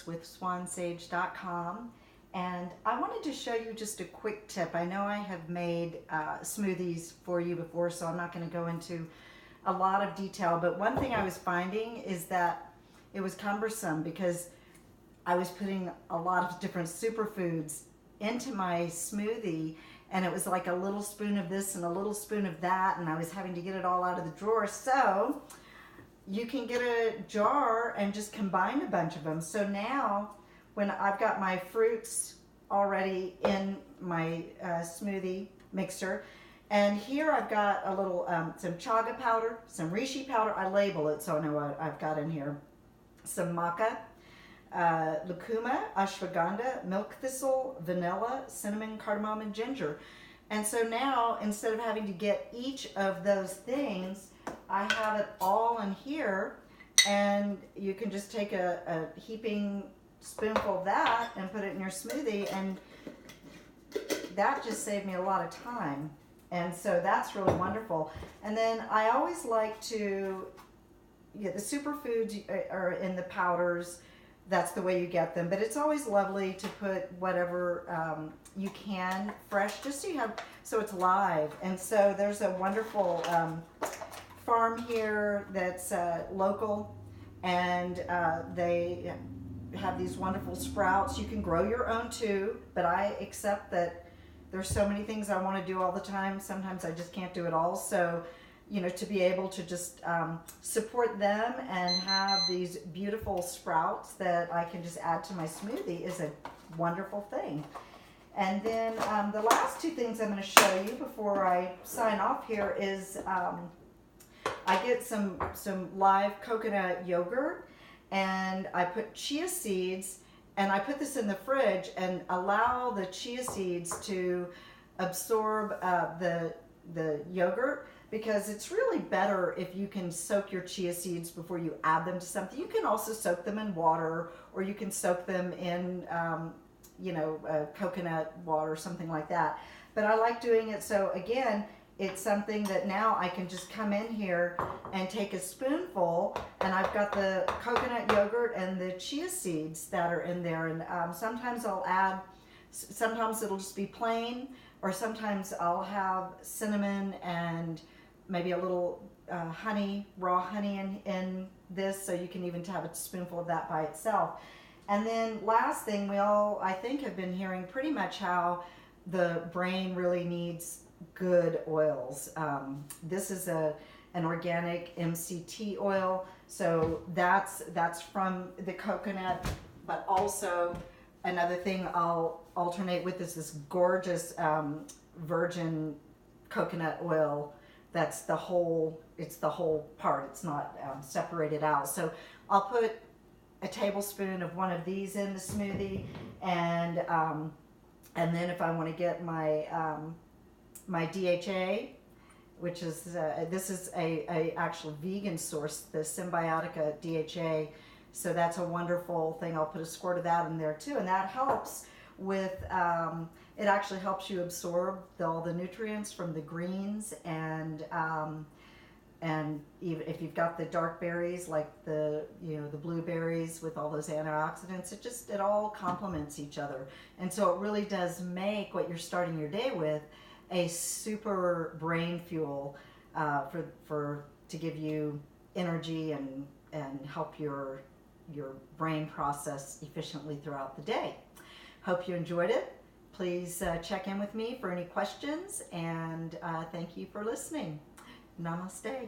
tips.swansage.com, and I wanted to show you just a quick tip. I know I have made smoothies for you before, so I'm not going to go into a lot of detail, but one thing I was finding is that it was cumbersome because I was putting a lot of different superfoods into my smoothie, and it was like a little spoon of this and a little spoon of that, and I was having to get it all out of the drawer. So you can get a jar and just combine a bunch of them. So now when I've got my fruits already in my smoothie mixer, and here I've got a little some chaga powder, some reishi powder. I label it so I know what I've got in here. Some maca, lucuma, ashwagandha, milk thistle, vanilla, cinnamon, cardamom, and ginger. And so now, instead of having to get each of those things, I have it all in here, and you can just take a heaping spoonful of that and put it in your smoothie, and that just saved me a lot of time. And so that's really wonderful. And then I always like to, the superfoods are in the powders. That's the way you get them. But it's always lovely to put whatever you can fresh, just so it's live. And so there's a wonderful farm here that's local, and they have these wonderful sprouts. You can grow your own too, but I accept that there's so many things I want to do all the time. Sometimes I just can't do it all. So, to be able to just support them and have these beautiful sprouts that I can just add to my smoothie is a wonderful thing. And then the last two things I'm going to show you before I sign off here is I get some live coconut yogurt, and I put chia seeds, and I put this in the fridge and allow the chia seeds to absorb the yogurt, because it's really better if you can soak your chia seeds before you add them to something. You can also soak them in water, or you can soak them in coconut water, something like that. But I like doing it, so again, it's something that now I can just come in here and take a spoonful, and I've got the coconut yogurt and the chia seeds that are in there. And sometimes I'll add, sometimes it'll just be plain, or sometimes I'll have cinnamon and maybe a little honey, raw honey in this, so you can even have a spoonful of that by itself. And then last thing, we all, I think, have been hearing pretty much how the brain really needs good oils. This is an organic MCT oil, so that's from the coconut, but also another thing I'll alternate with is this gorgeous virgin coconut oil. That's the whole, it's the whole part, it's not separated out. So I'll put a tablespoon of one of these in the smoothie, and then if I want to get my my DHA, which is this is a actual vegan source, the Symbiotica DHA. So that's a wonderful thing. I'll put a squirt of that in there too, and that helps with it actually helps you absorb all the nutrients from the greens, and even if you've got the dark berries like the the blueberries with all those antioxidants, it all complements each other, and so it really does make what you're starting your day with a super brain fuel to give you energy and help your brain process efficiently throughout the day. Hope you enjoyed it. Please check in with me for any questions, and thank you for listening. Namaste.